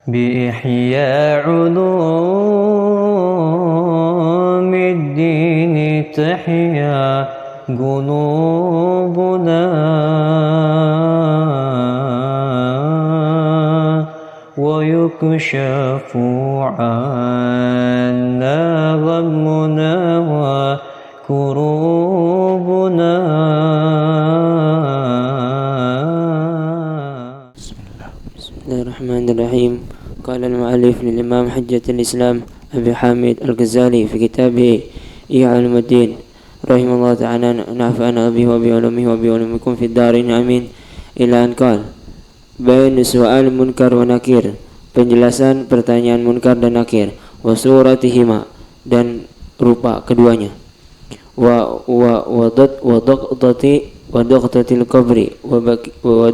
بإحياء علوم الدين تحيا قلوبنا ويكشف عنا غمنا وكروبنا. Bismillahirrahmanirrahim. Qala al-mu'allif lil-imam Hujjatul Islam Abi Hamid Al-Ghazali fi kitabih Ihya Ulumuddin rahimahullah ta'ala nafa'ana bihi wa bi ulumihi wa bi ulumikum fid darin amin. Ila an qala bayan su'al munkar wa nakir, penjelasan pertanyaan munkar dan nakir, wa suratihima, dan rupa keduanya, wa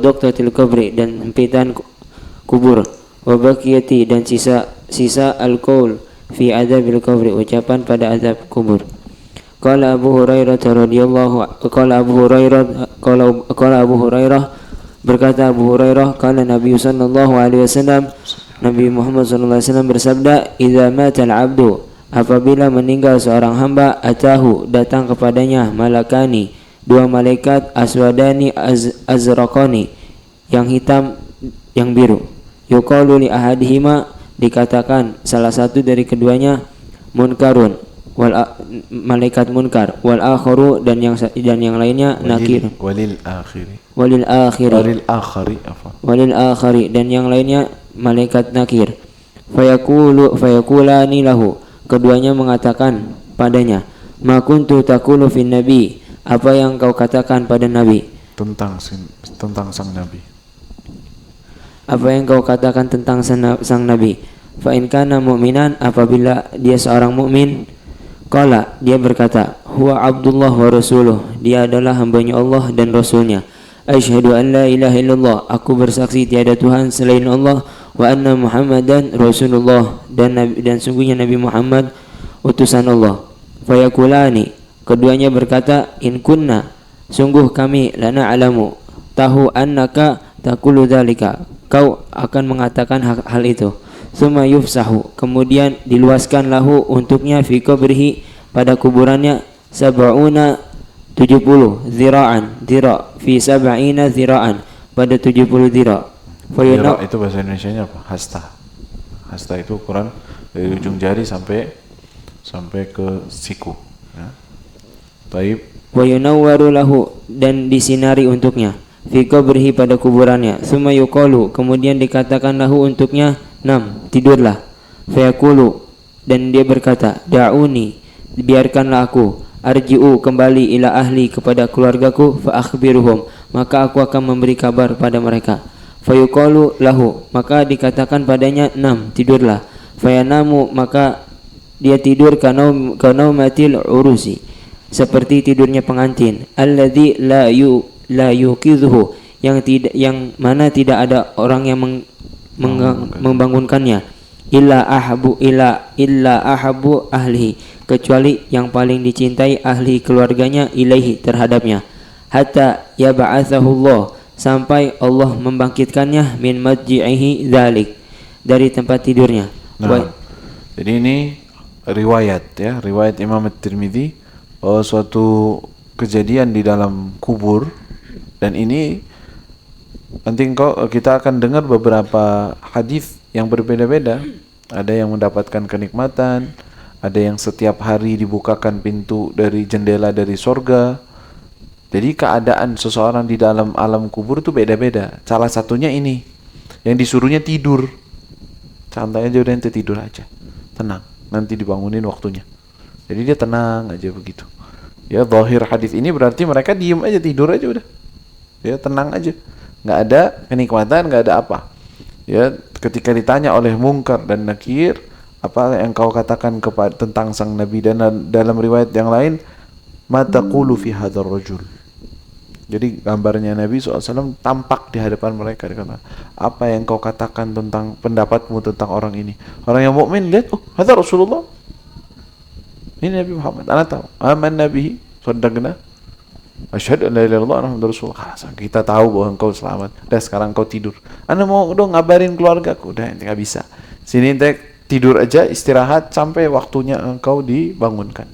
daqtatil qabri dan hempitan kubur, wa baqiyati dan sisa al-qaul fi adzabil qabri, ucapan pada azab kubur. Qala Abu Hurairah berkata Abu Hurairah, qala Nabi sallallahu alaihi wasallam, Nabi Muhammad sallallahu alaihi wasallam bersabda, idza matal abdu, apabila meninggal seorang hamba, atahu, datang kepadanya malakani, dua malaikat, aswadani azraqani, yang hitam yang biru. Yuqalu li ahadihima, dikatakan salah satu dari keduanya, munkarun, malaikat munkar, wal akharu, dan yang lainnya nakir, walil akhiri, dan yang lainnya malaikat nakir. Fayakulani lahu, keduanya mengatakan padanya, ma kuntu taqulu fin nabi, apa yang kau katakan pada nabi, tentang sang nabi, apa yang kau katakan tentang sang nabi. Fa in kana mu'minan, apabila dia seorang mukmin, qala, dia berkata, huwa abdullah wa rasuluh, dia adalah hambanya Allah dan rasulnya. Asyhadu an la ilaha illallah, aku bersaksi tiada Tuhan selain Allah, wa anna Muhammadan Rasulullah, dan sungguhnya Nabi Muhammad utusan Allah. Fayakulani, keduanya berkata, in kunna, sungguh kami, lana alamu, tahu, annaka taqulu dzalika, kau akan mengatakan hal itu. Tsumma yufsahu, kemudian diluaskan lahu untuknya, fi qabrihi, pada kuburannya, sab'una 70 zira'an, zira' fi sab'ina zira'an, pada 70 zira'. Zira' itu bahasa Indonesianya apa? Hasta itu ukuran dari ujung jari sampai ke siku, ya. Taib. Wa yunawwaru lahu, dan disinari untuknya, fi qabrihi, pada kuburannya. Tsumma yuqalu, kemudian dikatakan lahu untuknya, nam, tidurlah. Fayaqulu, dan dia berkata, da'uni, biarkanlah aku, arji'u, kembali, ila ahli, kepada keluargaku, fa akhbiruhum, maka aku akan memberi kabar pada mereka. Fayuqalu lahu, maka dikatakan padanya, nam, tidurlah. Fayanamu, maka dia tidur, kanaumatil urusi, seperti tidurnya pengantin, alladzi la yuqidhuhu, yang mana tidak ada orang yang membangunkannya, illa ahabu ahlihi, kecuali yang paling dicintai ahli keluarganya, ilaihi, terhadapnya, hatta yab'atsahu Allah, sampai Allah membangkitkannya, min madji'ihi dzalik, dari tempat tidurnya. Jadi ini riwayat Imam At-Tirmidzi, suatu kejadian di dalam kubur, dan ini nanti kita akan dengar beberapa hadis yang berbeda-beda. Ada yang mendapatkan kenikmatan, ada yang setiap hari dibukakan pintu dari jendela dari sorga. Jadi keadaan seseorang di dalam alam kubur itu beda-beda. Salah satunya ini, yang disuruhnya tidur. Santai aja, udah ente tidur aja, tenang, nanti dibangunin waktunya. Jadi dia tenang aja begitu. Ya, zahir hadis ini berarti mereka diem aja, tidur aja udah. Ya, tenang aja, nggak ada kenikmatan, nggak ada apa. Ya, ketika ditanya oleh Munkar dan Nakir, apa yang kau katakan tentang sang Nabi, dan dalam riwayat yang lain, ma taqulu fi hadzal rajul. Jadi gambarnya Nabi SAW tampak di hadapan mereka, dikatakan, apa yang kau katakan tentang pendapatmu tentang orang ini. Orang yang mukmin lihat, oh, hadzal Rasulullah, ini Nabi Muhammad, ana tahu, aman nabihi, saddaqna, Asyhadu an la ilaha illallah Muhammadur Rasulullah. Kita tahu bahwa engkau selamat. Udah sekarang engkau tidur. Anda mau dong ngabarin keluargaku. Udah ente nggak bisa. Sini ente tidur aja, istirahat sampai waktunya engkau dibangunkan.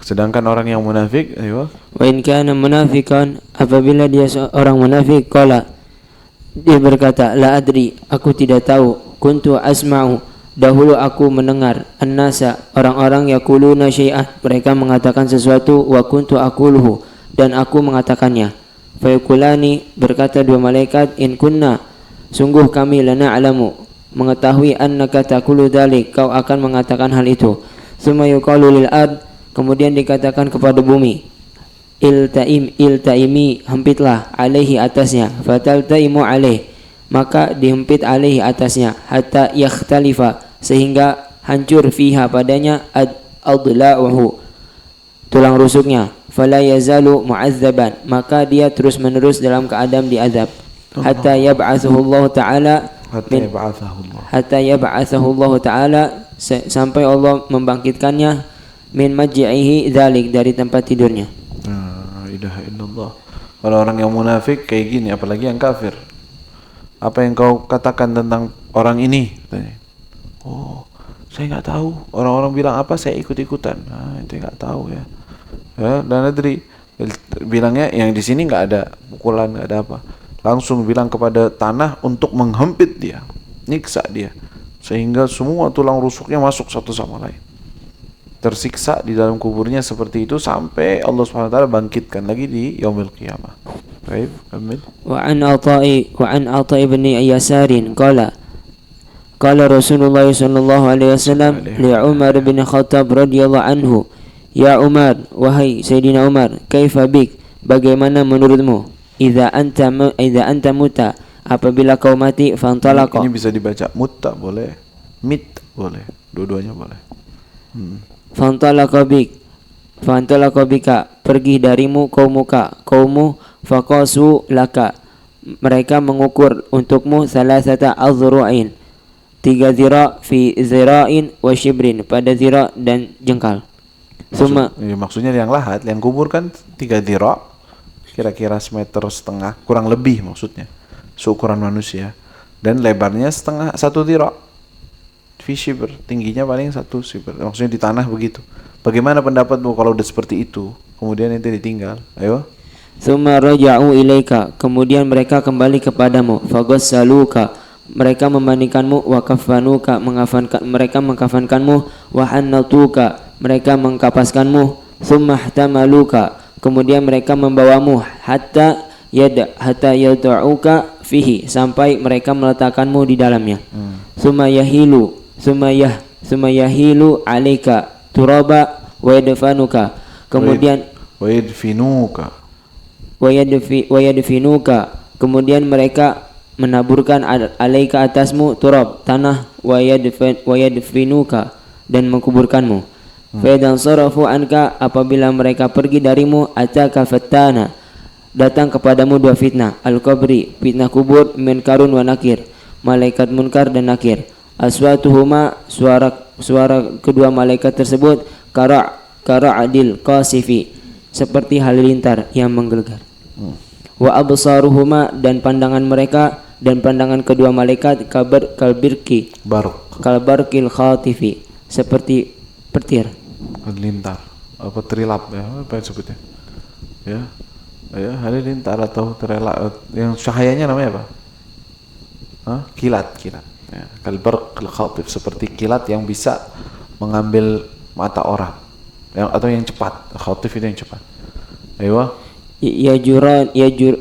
Sedangkan orang yang munafik, ayo. Wa in kana munafiqan, apabila dia seorang munafik, qala, dia berkata, la adri, aku tidak tahu, kuntu asma'u, dahulu aku mendengar, annasa, orang-orang yaquluna syai'an, mereka mengatakan sesuatu, wa kuntu aquluhu, dan aku mengatakannya. Fa yaqulani, berkata dua malaikat, in kunna, sungguh kami lana alamu, mengetahui annaka taqulu dzalik, kau akan mengatakan hal itu. Tsumma yuqalu lil ard, kemudian dikatakan kepada bumi, iltaimi, hempitlah, alaihi atasnya, fataltaimu alaih, maka dihempit alaihi atasnya, hatta yakhtalifa, sehingga hancur fiha padanya adla'uhu, tulang rusuknya, fala yazalu mu'azzaban, maka dia terus menerus dalam keadaan diazab, hatta yab'atsuhu Allah ta'ala, hatta yab'atsahu Allah ta'ala, sampai Allah membangkitkannya, min maj'ihi dzalik, dari tempat tidurnya. La ilaha illallah. Kalau orang yang munafik kayak gini, apalagi yang kafir. Apa yang kau katakan tentang orang ini? Tanya. Oh, saya nggak tahu. Orang-orang bilang apa, saya ikut-ikutan. Nah, itu nggak tahu ya. Ya, dan adri bilangnya yang di sini nggak ada pukulan, nggak ada apa. Langsung bilang kepada tanah untuk menghempit dia, nyiksa dia, sehingga semua tulang rusuknya masuk satu sama lain. Tersiksa di dalam kuburnya seperti itu sampai Allah Subhanahu wa taala bangkitkan lagi di yaumil qiyamah. Baik, amin. Wa an Atha ibn Yasarin qala Rasulullah sallallahu alaihi wasallam li Umar bin Khattab radhiyallahu anhu, ya Umar, wahai Sayyidina Umar, kaifa bik, bagaimana menurutmu, idza anta muta, apabila kau mati, fantalaqa. Ini bisa dibaca mutta boleh, mit boleh, dua-duanya boleh. Fantalaqa bika, pergi darimu kaummu, faqasu laka, mereka mengukur untukmu salasata azru'in, 3 zira fi zira'in wa shibrin, pada zira dan jengkal. Maksudnya yang lahat, yang kubur kan 3 zira, kira-kira 1,5 meter, kurang lebih maksudnya, seukuran manusia, dan lebarnya 1 zira. Fi shibr, tingginya paling 1 shibr. Maksudnya di tanah begitu. Bagaimana pendapatmu kalau udah seperti itu? Kemudian ente ditinggal. Ayo. Tsumma raja'u ilaika, kemudian mereka kembali kepadamu. Faghassaluka, mereka memandikanmu, wa kafanuka, mereka mengkafankanmu, wa hannatuka, mereka mengkapaskanmu, tsumma ihtamaluka, kemudian mereka membawamu, hatta yad'uka fihi, sampai mereka meletakkanmu di dalamnya. Tsumma yahilu alaika turaba wa yadfanuka, kemudian wa yadfinuka, kemudian mereka menaburkan alaika atasmu turab, tanah, wa yadfinuka, dan mengkuburkanmu. Fa idan sarafu anka, apabila mereka pergi darimu, ataka fattana, datang kepadamu 2 fitnah, al-qabri, fitnah kubur, munkarun wa nakir, malaikat munkar dan nakir. Aswatuhuma, suara kedua malaikat tersebut, kara'adil qasifi, seperti halilintar yang menggelegar. Wa absaruhuma, dan pandangan mereka dan pandangan kedua malaikat, kalbarkil khatifi, seperti petir. Halilintar, apa trilap ya, apa sebutnya? Ya, halilintar atau trilap, yang cahayanya namanya apa? Kilat. Ya, kalbarqil khatif, seperti kilat yang bisa mengambil mata orang, atau yang cepat. Khatif itu yang cepat. Ayo.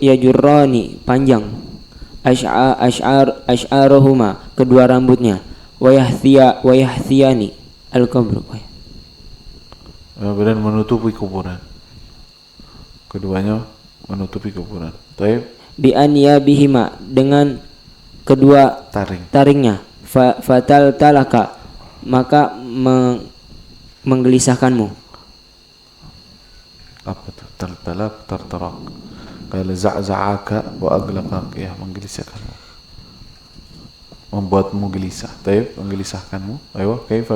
Yajurrani, panjang. Ash'aruhuma, kedua rambutnya. Wayahtiyani, al-qabr. Dan menutupi kuburan. Keduanya menutupi kuburan. Taib. Bi anyabihima, dengan kedua taringnya. Fatal talaka, maka menggelisahkanmu. Apa itu? Tartarak. Kalau za'za'aka wa aglaqak, ya, menggelisahkanmu, membuatmu gelisah. Taib, menggelisahkanmu. Ayo, kaifa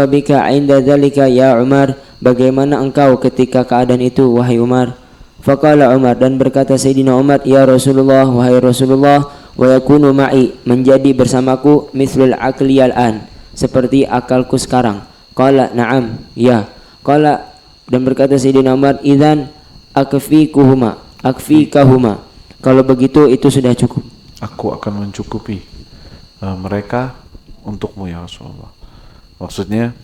bika 'inda dzalika ya Umar, bagaimana engkau ketika keadaan itu wahai Umar? Faqala Umar, dan berkata Sayyidina Umar, ya Rasulullah, wahai Rasulullah, wa yakunu ma'i, menjadi bersamaku mithlul aqli al-an, seperti akalku sekarang. Qala na'am, ya. Qala, dan berkata Sayyidina Umar, idzan akfikahuma, kalau begitu itu sudah cukup. Aku akan mencukupi mereka untukmu ya Rasulullah. Maksudnya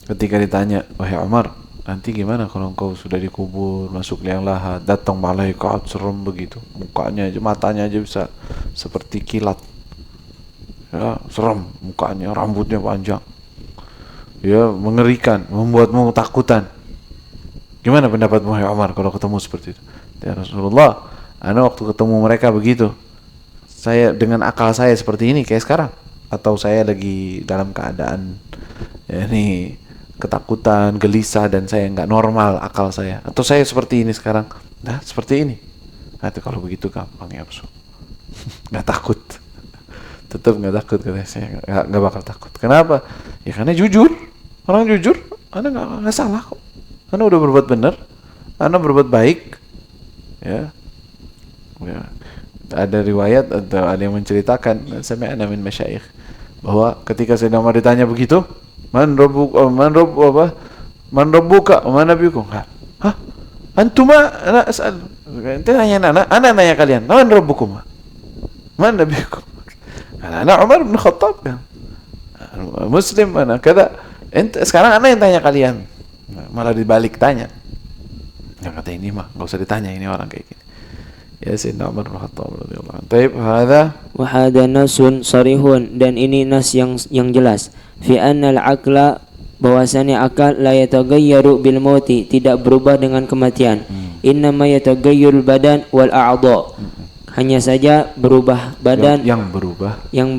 ketika ditanya, wahai Umar, nanti gimana kalau engkau sudah dikubur, masuk liang lahat, datang malaikat serem begitu, mukanya aja, matanya aja bisa seperti kilat, ya serem mukanya, rambutnya panjang, ya mengerikan, membuatmu takutan. Gimana pendapatmu wahai Umar kalau ketemu seperti itu? Ya Rasulullah, ana waktu ketemu mereka begitu, saya dengan akal saya seperti ini kayak sekarang, atau saya lagi dalam keadaan ya ini ketakutan, gelisah, dan saya nggak normal akal saya, atau saya seperti ini sekarang, nah seperti ini. Nah itu kalau begitu gampang ya Rasul. Nggak takut, tetap nggak takut, katanya saya nggak bakal takut. Kenapa? Ya karena jujur, orang jujur, anda nggak salah kok, anda udah berbuat benar, anda berbuat baik, ya. Ada riwayat atau ada yang menceritakan, sami'na min masyayikh, bahwa ketika Sayyidina Umar ditanya begitu, man rabbuka man nabiyukum, hah antuma ana asal, ente nanya ana nanya kalian, man rabbukum man nabiyukum, ana Umar bin Khattab kan muslim, ana kada, ente sekarang ana yang tanya kalian, malah dibalik tanya. Ya kata ini mah enggak usah ditanya, ini orang kayak gini. Ya Sayyidina Umar bin Khattab radhiyallahu anhu. Taib hadza Wa hadza nasun sarihun, dan ini nas yang jelas, fi annal aqla, bahwasanya akal la yataghayyaru bil mauti, tidak berubah dengan kematian. Innama yataghayyarul badan wal a'dha, hanya saja berubah badan, yang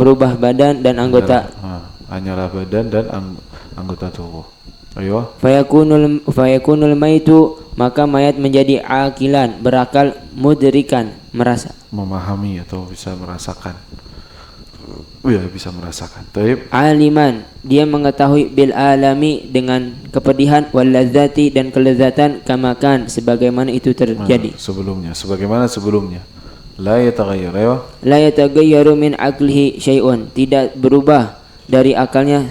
berubah badan dan anggota, hanyalah badan dan anggota tubuh. Ayo. Fayakunul maitu, maka mayat menjadi akilan, berakal, mudrikan, merasa, memahami atau bisa merasakan. Ya, bisa merasakan. Taib. Aliman, dia mengetahui bil alami, dengan kepedihan, wal ladzati, dan kelezatan, kamakan, sebagaimana itu terjadi. Sebagaimana sebelumnya. La yataghayyar, ayo. La yataghayyaru min aqlihi syai'un, tidak berubah dari akalnya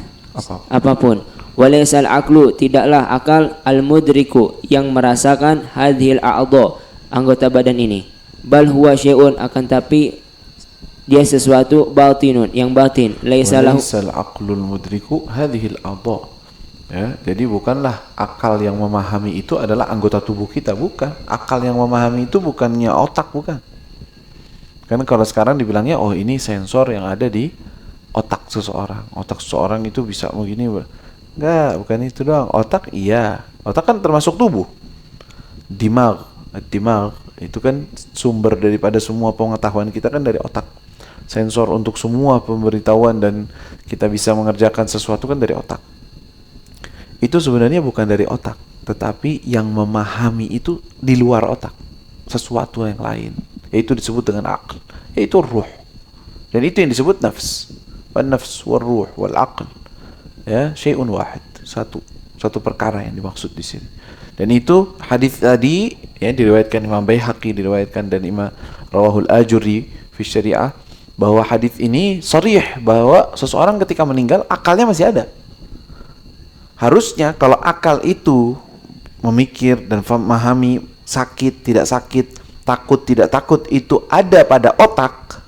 apapun. Walaysal aqlu, tidaklah akal, al-mudriku, yang merasakan hadhil a'dha, anggota badan ini. Bal huwa syai'un, akan tapi dia sesuatu batinun, yang batin. Laysal aqlul mudriku hadhil a'dha. Ya, jadi bukanlah akal yang memahami itu adalah anggota tubuh kita, bukan. Akal yang memahami itu bukannya otak, bukan. Karena kalau sekarang dibilangnya, oh ini sensor yang ada di otak seseorang. Otak seseorang itu bisa begini, enggak, bukan itu doang. Otak iya, otak kan termasuk tubuh. Dimag itu kan sumber daripada semua pengetahuan kita kan dari otak. Sensor untuk semua pemberitahuan dan kita bisa mengerjakan sesuatu kan dari otak. Itu sebenarnya bukan dari otak, tetapi yang memahami itu di luar otak, sesuatu yang lain, yaitu disebut dengan akal, yaitu ruh. Dan itu yang disebut nafs. Wan nafs wal ruh wal aql, ya, syai'un wahid, satu perkara yang dimaksud di sini. Dan itu hadis tadi ya diriwayatkan Imam Baihaqi, diriwayatkan dan Imam Rawahul Ajuri fi Syariah, bahwa hadis ini sharih bahwa seseorang ketika meninggal akalnya masih ada. Harusnya kalau akal itu memikir dan memahami sakit tidak sakit, takut tidak takut itu ada pada otak,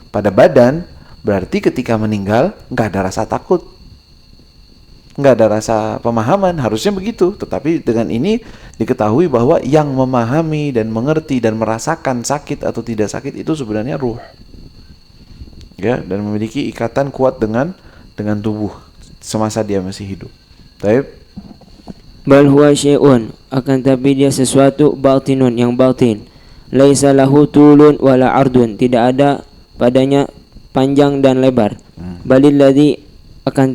pada badan, berarti ketika meninggal nggak ada rasa takut, nggak ada rasa pemahaman, harusnya begitu. Tetapi dengan ini diketahui bahwa yang memahami dan mengerti dan merasakan sakit atau tidak sakit itu sebenarnya ruh, ya, dan memiliki ikatan kuat dengan tubuh semasa dia masih hidup. Taib. Bal huwa syai'un, akan tapi dia sesuatu batinun, yang batin. Laisa lahu tulun wala ardun, tidak ada padanya panjang dan lebar. Balil ladzi, akan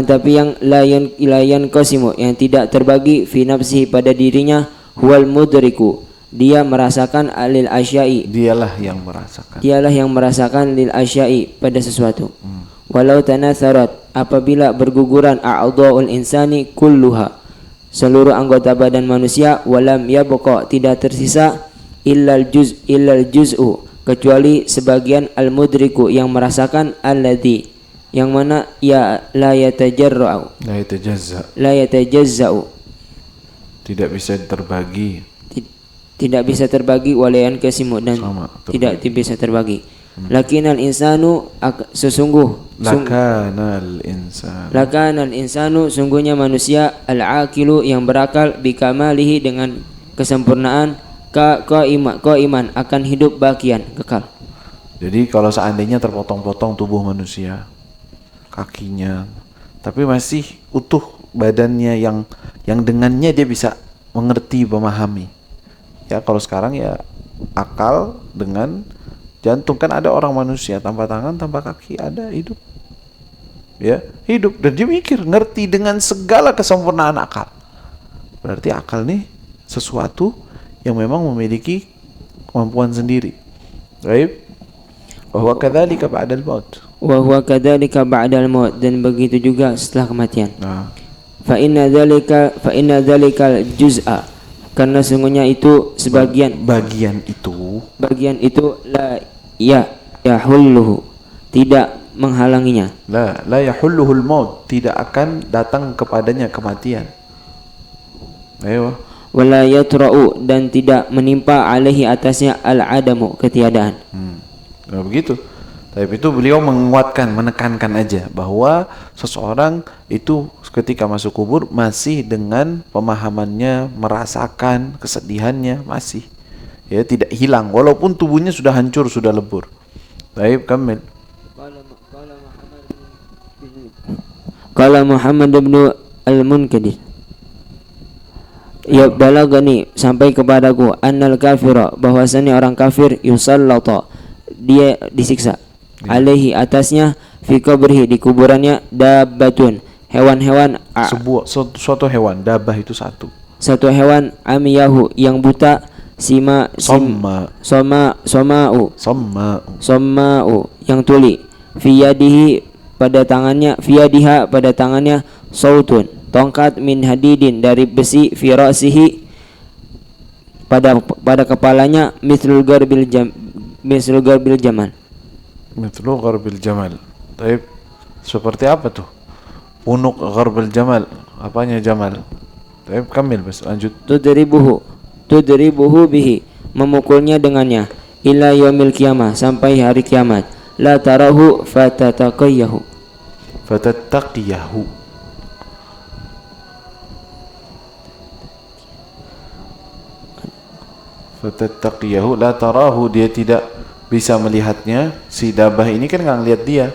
tapi yang layan qasimu, yang tidak terbagi fi nafsihi, pada dirinya, huwal mudriku, dia merasakan alil asyai, Dialah yang merasakan lil asyai, pada sesuatu. walau tanatharat, apabila berguguran a'dha'ul insani kulluha, seluruh anggota badan manusia, walam yabqa, tidak tersisa illal juz'u, kecuali sebagian al-mudriku, yang merasakan, alladhi, yang mana ya la yatajarra'u, la yatajazza'u, tidak bisa terbagi, tidak bisa terbagi, walayan kesimu, dan tidak bisa terbagi. Lakinal insanu, lakanal insanu, sungguhnya manusia, al-aqilu, yang berakal, bikamalihi, dengan kesempurnaan, qaiman, akan hidup bakian, kekal. Jadi kalau seandainya terpotong-potong tubuh manusia, kakinya, tapi masih utuh badannya, yang dengannya dia bisa mengerti, memahami. Ya kalau sekarang ya akal dengan jantung, kan ada orang manusia tanpa tangan, tanpa kaki, ada, hidup. Ya, hidup, dan dia mikir, ngerti dengan segala kesempurnaan akal. Berarti akal nih sesuatu yang memang memiliki kemampuan sendiri. Baik. Wa huwa kadzalika ba'dal maut. Wa huwa kadzalika ba'dal maut, dan begitu juga setelah kematian. Nah, Fa inna dzalika juz'a, karena sungguhnya itu sebagian, bagian itu la yahulluhu, tidak menghalanginya. La yahulluhul maut, tidak akan datang kepadanya kematian. Ayo. Wala yatra'u, dan tidak menimpa alaihi, atasnya, al-adamu, ketiadaan. Nah, begitu. Tapi itu beliau menguatkan, menekankan aja bahwa seseorang itu ketika masuk kubur masih dengan pemahamannya, merasakan kesedihannya, masih, ya, tidak hilang walaupun tubuhnya sudah hancur, sudah lebur. Baik, kamil. Qala Muhammad bin al-Munkadir, ya balagani, sampai kepadaku, annal kafira, bahwasanya orang kafir, yusallata, dia disiksa, alaihi, atasnya, fi qabrihi, di kuburannya, dabbatun, hewan-hewan, suatu hewan, dabah itu satu hewan, amiyahu, yang buta, somma'u, yang tuli, fiyadihi, pada tangannya, sautun, tongkat, min hadidin, dari besi, fi ra'sihi, pada kepalanya, mithlul garbil jamal. Mithlu gharbil jamal. Taib, seperti apa tuh? Punuk gharbil jamal. Apanya jamal? Taib, kamil, bas, lanjut. Tudribuhu bihi, memukulnya dengannya, ila yaumil qiyamah, sampai hari kiamat. La tarahu fatataqiyahu. Fatataqiyahu, la tarahu, dia tidak bisa melihatnya. Si dabah ini kan nggak ngelihat dia,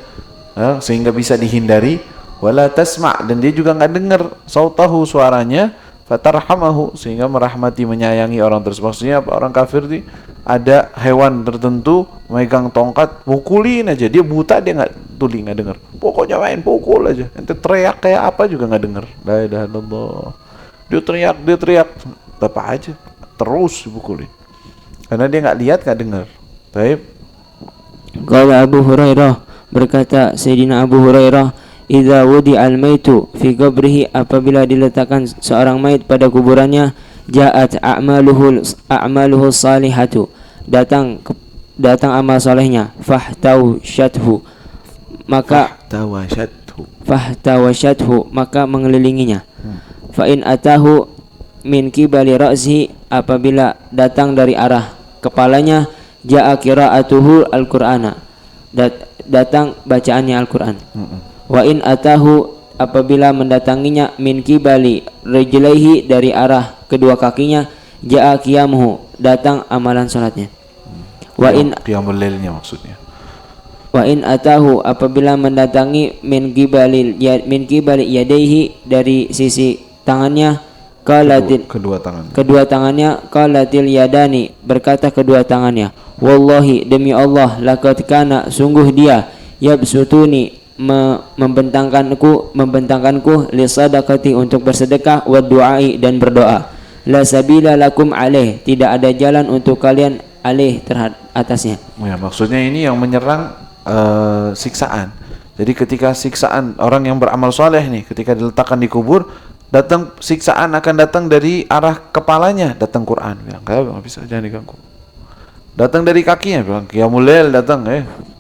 sehingga bisa dihindari. Wala tasma', dan dia juga nggak dengar, sautahu, suaranya, fatarhamahu, sehingga merahmati, menyayangi orang tersebut. Maksudnya apa? Orang kafir ini ada hewan tertentu megang tongkat, pukulin aja, dia buta, dia nggak tuli, nggak dengar, pokoknya main pukul aja, ente teriak kayak apa juga nggak dengar. La ilaha illallah. Dia teriak tetap aja terus dipukulin karena dia nggak lihat, nggak dengar. Baik. Qala Abu Hurairah, berkata Sayyidina Abu Hurairah, idza wudi'al maitu fi qabrihi, apabila diletakkan seorang mayit pada kuburannya, ja'at a'maluhu salihatu, datang amal solehnya, fahtawashathu, maka mengelilinginya. Fa in atahu min qibali ra'sihi, apabila datang dari arah kepalanya, ja'a qira'atuhu al-Qur'ana, datang bacaannya Al-Qur'an. Wa in atahu, apabila mendatanginya, min qibali rijlaihi, dari arah kedua kakinya, ja'a qiyamuhu, datang amalan salatnya. Wa in qiyamul lailnya maksudnya. Wa in atahu, apabila mendatangi, min qibali yadaihi, dari sisi tangannya, kedua tangannya, qalatil yadani, berkata kedua tangannya, wallahi, demi Allah, laqad kana, sungguh dia, yabsutuni, membentangkanku li sadaqati, untuk bersedekah, wa du'ai, dan berdoa. La sabila lakum alaih, tidak ada jalan untuk kalian alaih, terhadap atasnya. Ya, maksudnya ini yang menyerang siksaan. Jadi ketika siksaan orang yang beramal soleh nih, ketika diletakkan di kubur, datang siksaan akan datang dari arah kepalanya, datang Quran bilang, nggak bisa, jangan diganggu. Datang dari kakinya, bilang qiyamul lail, datang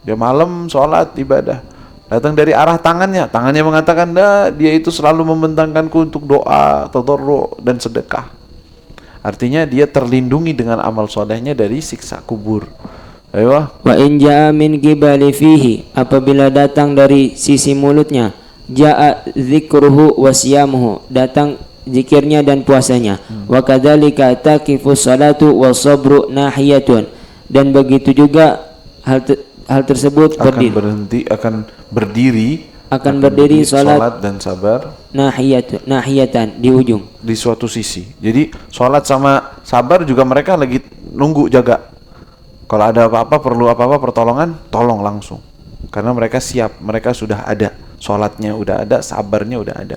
dia malam sholat ibadah. Datang dari arah tangannya, tangannya mengatakan, nah, dia itu selalu membentangkanku untuk doa, tadarru dan sedekah. Artinya dia terlindungi dengan amal solehnya dari siksa kubur. Ayo. Wa in jaa min qibali fihi, apabila datang dari sisi mulutnya, jaa dzikruhu wa siyamuhu, datang zikirnya dan puasanya. Wa kadzalika taqifu salatu wa sabru nahiyatun, dan begitu juga hal tersebut akan berdiri salat dan sabar nahiyatan di ujung, di suatu sisi. Jadi salat sama sabar juga mereka lagi nunggu, jaga. Kalau ada apa-apa, perlu apa-apa pertolongan, tolong langsung. Karena mereka siap, mereka sudah ada, salatnya udah ada, sabarnya udah ada.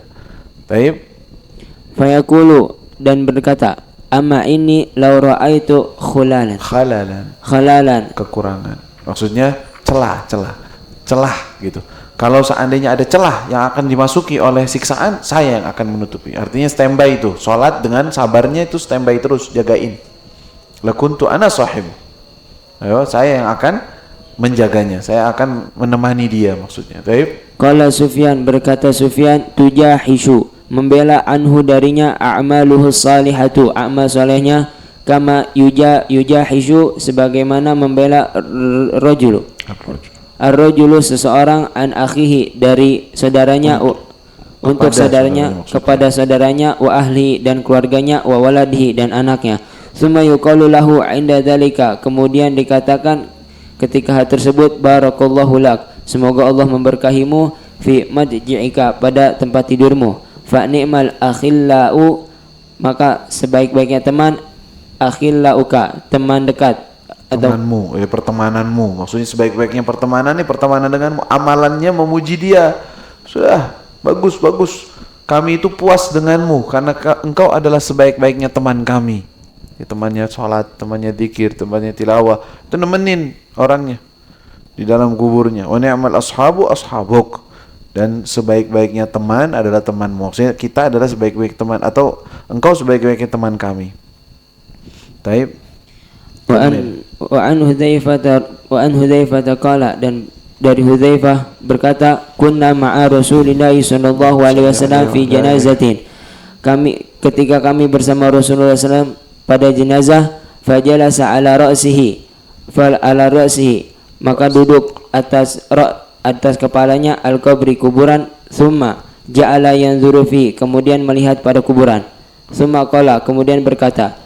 Baik. Fayaqulu, dan berkata, amma ini law ra'aitu khalalan, kekurangan. Maksudnya celah gitu. Kalau seandainya ada celah yang akan dimasuki oleh siksaan, saya yang akan menutupi. Artinya standby itu, salat dengan sabarnya itu standby terus, jagain. Lakuntu ana sahib. Ayo, saya yang akan menjaganya, saya akan menemani dia, maksudnya. Baik. Qala Sufyan, berkata Sufyan, tujahishu, membela anhu darinya a'maluhu salihatu, amal solehnya, kama yujahishu, sebagaimana membela rajulu. Ar-rajulu, seseorang, an akhihi, dari saudaranya, untuk saudaranya, kepada saudaranya, wa ahli, dan keluarganya, wa waladihi, dan anaknya. Summa yuqalu lahu 'inda dzalika, kemudian dikatakan ketika hal tersebut, barakallahu lak, semoga Allah memberkahimu, fi madji'ika, pada tempat tidurmu. Fa ni'mal akhillau, maka sebaik-baiknya teman, akhillauka, teman dekat, atau temanmu, pertemananmu. Maksudnya sebaik-baiknya pertemanan nih, pertemanan denganmu, amalannya memuji dia. Sudah, bagus. Kami itu puas denganmu karena engkau adalah sebaik-baiknya teman kami. Ya, temannya sholat, temannya dzikir, temannya tilawah, itu nemenin orangnya di dalam kuburnya. Wa ni'mal ashabu ashabuk, dan sebaik-baiknya teman adalah temanmu. Maksudnya kita adalah sebaik-baik teman, atau engkau sebaik-baiknya teman kami. Taib. Wa an Hudzaifah qala, dan dari Hudzaifah berkata, kunna ma'a Rasulillah sallallahu alaihi wasallam fi janazatin, ketika kami bersama Rasulullah SAW pada jenazah, fajalasa ala ra'sihi, maka duduk atas kepalanya, al-qabri, kuburan, thumma ja'ala yanzuru fi, kemudian melihat pada kuburan, thumma qala, kemudian berkata,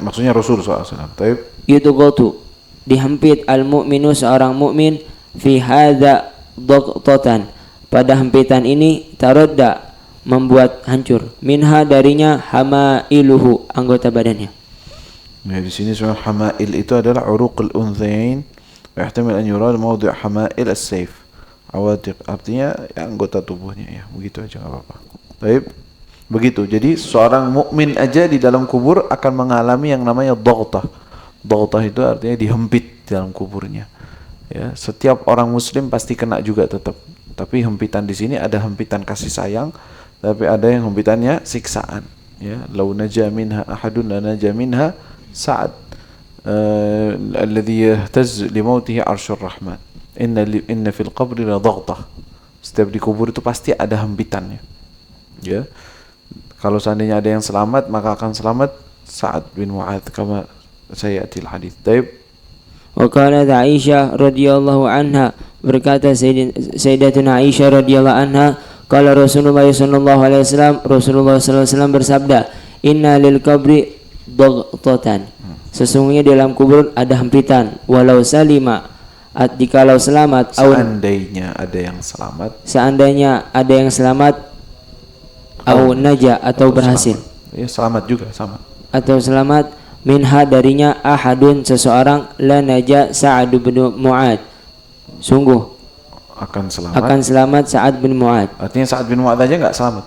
maksudnya Rasul SAW. Taib. Yutugotu, dihempit al-mu'minu, seorang mukmin, fi hadza dhaqtatan, pada hempitan ini, tarodda, membuat hancur, minha, darinya, hamailuhu, anggota badannya. Nah, di sini soal hamail itu adalah uruqul unthain, wa ihtamal an yurad mawdi' hamail as-sayf, awatiq, artinya ya, anggota tubuhnya, ya begitu aja, enggak apa-apa. Baik. Begitu. Jadi seorang mukmin aja di dalam kubur akan mengalami yang namanya dhaqtah. Dhaqtah itu artinya dihempit di dalam kuburnya. Ya, setiap orang muslim pasti kena juga tetap. Tapi hempitan di sini ada hempitan kasih sayang, tapi ada yang hempitannya siksaan. Ya, lau naja minha ahadun la naja minha Sa'ad alladhi yahtaz li mautihi 'arsyur rahman. Inna fil qabri la dhaghtah. Setiap di kubur itu pasti ada hempitannya. Ya. Kalau seandainya ada yang selamat, maka akan selamat Sa'ad bin Mu'adz, kama sayatil hadits. Baik. Wa qalat Aisyah radhiyallahu anha, berkata Sayyidatuna Aisyah radhiyallahu anha, qala Rasulullah sallallahu alaihi wasallam, Rasulullah sallallahu alaihi wasallam bersabda, inna lil qabri dhaghtatan, sesungguhnya di dalam kubur ada hempitan, walau salima, jikalau selamat, seandainya ada yang selamat, au naja, atau berhasil, ya selamat juga, sama, atau selamat, minha, darinya, ahadun, seseorang, la naja Sa'ad bin Mu'adz, sungguh akan selamat Sa'ad bin Mu'adz. Artinya Sa'ad bin Mu'adz aja enggak selamat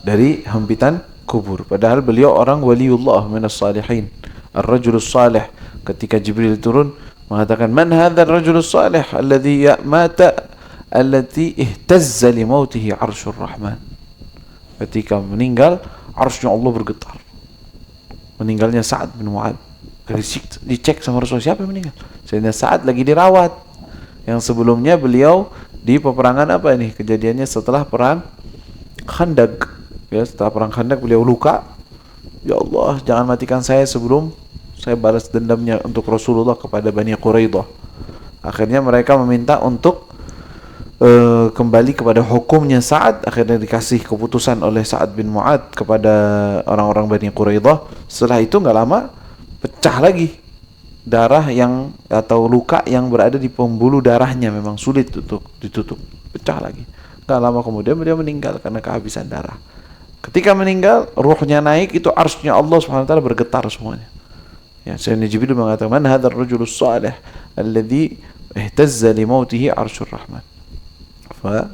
dari hempitan kubur, padahal beliau orang waliullah minas salihin, ar-rajulus salih. Ketika Jibril turun mengatakan, man hadzal rajulus salih alladhi mata allati ihtazza li mautihi 'arsyur rahman. Ketika meninggal, arsy Allah bergetar. Meninggalnya Sa'ad bin Mu'adz. Dicek sama Rasulullah, siapa yang meninggal? Sayyidina Sa'ad lagi dirawat. Yang sebelumnya beliau di peperangan apa ini? Kejadiannya setelah perang Khandaq. Ya, setelah perang Khandaq beliau luka. Ya Allah, jangan matikan saya sebelum saya balas dendamnya untuk Rasulullah kepada Bani Quraidah. Akhirnya mereka meminta untuk kembali kepada hukumnya Sa'ad. Akhirnya dikasih keputusan oleh Sa'ad bin Mu'adz kepada orang-orang Bani Quraidah. Setelah itu nggak lama pecah lagi darah yang atau luka yang berada di pembuluh darahnya, memang sulit untuk ditutup, pecah lagi. Nggak lama kemudian beliau meninggal karena kehabisan darah. Ketika meninggal, ruhnya naik, itu arsy-nya Allah Subhanahu wa taala bergetar semuanya. Ya, Sayyidina Jibril mengatakan, "Man hadzal rajulus salih alladzi ihtazza li mautihi arsyur rahman."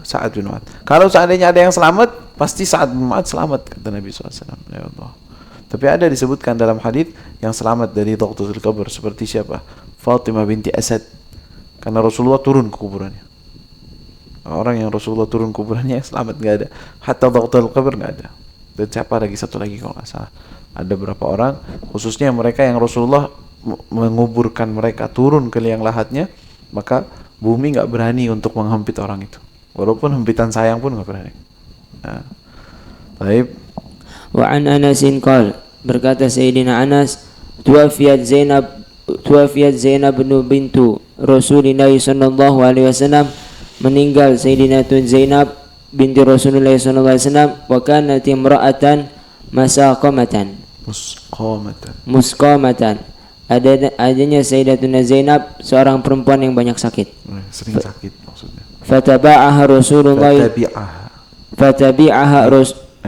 Sa'ad bin Mu'adz. Kalau seandainya ada yang selamat, pasti Sa'ad bin Mu'adz selamat, kata Nabi SAW. Ya Allah. Tapi ada disebutkan dalam hadis yang selamat dari dhaqtul qabr seperti siapa? Fatimah binti Asad. Karena Rasulullah turun ke kuburannya. Orang yang Rasulullah turun ke kuburannya selamat nggak ada. Hatta dhaqtul qabr nggak ada. Dan siapa lagi, satu lagi kalau nggak salah. Ada berapa orang, khususnya mereka yang Rasulullah menguburkan mereka turun ke liang lahatnya, maka bumi nggak berani untuk menghempit orang itu. Walaupun hempitan sayang pun nggak berani. Nah, baik. Wa an Anasin qal, berkata Sayyidina Anas, tuwafiyat Zainab bintu Rasulullah sallallahu alaihi wasallam, meninggal Sayyidatul Zainab binti Rasulullah sallallahu alaihi wasallam, wa kanat imra'atan musqamatan. Adanya Sayyidatuna Zainab seorang perempuan yang banyak sakit. Sering sakit maksudnya. Fatabi'aha Rasulullah.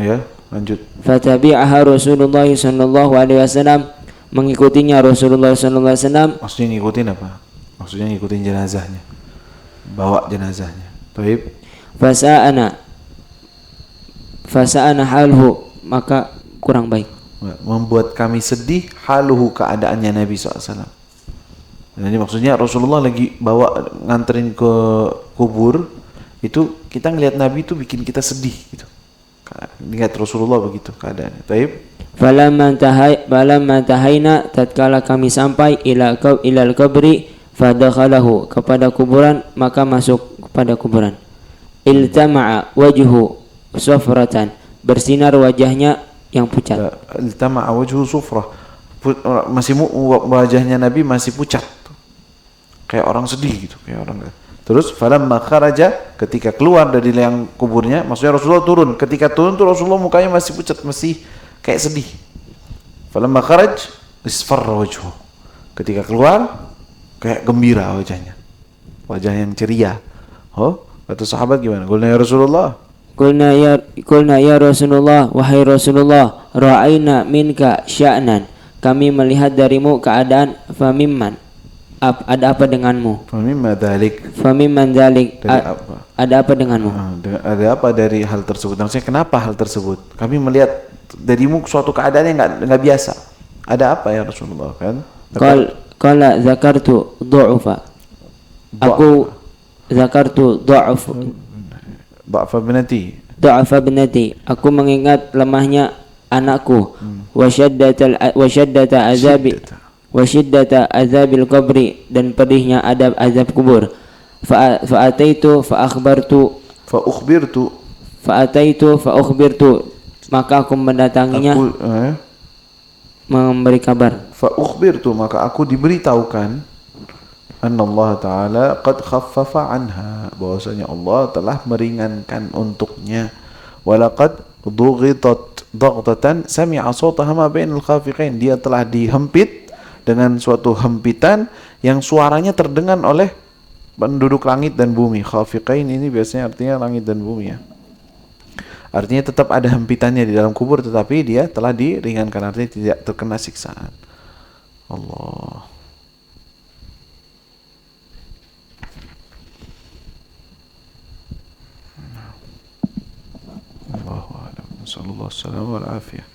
Ya, lanjut. Fatabi'aha Rasulullah sallallahu alaihi wasallam, mengikutinya Rasulullah sallallahu alaihi wasallam. Maksudnya ngikutin apa? Maksudnya ngikutin jenazahnya. Bawa jenazahnya. Baik. Fasa'ana halhu, maka kurang baik. Membuat kami sedih haluhu, keadaannya Nabi SAW. Jadi maksudnya Rasulullah lagi bawa nganterin ke kubur, itu kita ngelihat Nabi itu bikin kita sedih gitu. Lihat Rasulullah begitu keadaannya. Taib. Falamma tahaina, tatkala kami sampai ilal qabri, fadakhalahu, kepada kuburan, maka masuk kepada kuburan. Iltama'a wajhu sufratan, bersinar wajahnya yang pucat. Iltama'a wajhu sufrah, masih wajahnya Nabi masih pucat, kayak orang sedih gitu, kayak orang. Terus falamma kharaja, ketika keluar dari liang kuburnya, maksudnya Rasulullah turun. Ketika turun tuh Rasulullah mukanya masih pucat, masih kayak sedih. Falamma kharaj isfarra wajhu, ketika keluar kayak gembira wajahnya, wajah yang ceria. Oh, kata sahabat gimana? Qulna ya Rasulullah, Qulna ya Rasulullah, wahai Rasulullah, ra'aina minka sya'nan, kami melihat darimu keadaan. Famimman, ada apa denganmu? famimma dzalik, ada apa denganmu? Ada apa dari hal tersebut? Maksudnya kenapa hal tersebut? Kami melihat darimu suatu keadaan yang nggak biasa. Ada apa ya Rasulullah? Kan? Qala zakartu du'ufa. Aku zakartu du'afa binati. Aku mengingat lemahnya anakku. Wa syaddata azabil qabri, dan pedihnya azab kubur. Fa'ataitu fa ukhbirtu, maka aku mendatanginya, memberi kabar. Fa ukhbirtu, maka aku diberitahukan, Allah Ta'ala qad khaffafa anha, bahwasanya Allah telah meringankan untuknya. Walaqad dughitat daghtatan sami'a sawtaha ma bainal khafiqain, dia telah dihempit dengan suatu hempitan yang suaranya terdengar oleh penduduk langit dan bumi. Khafiqain ini biasanya artinya langit dan bumi ya. Artinya tetap ada hempitannya di dalam kubur, tetapi dia telah diringankan, artinya tidak terkena siksaan. Allah. Allahu a'lam. Sallallahu alaihi wasallam wal afiyah.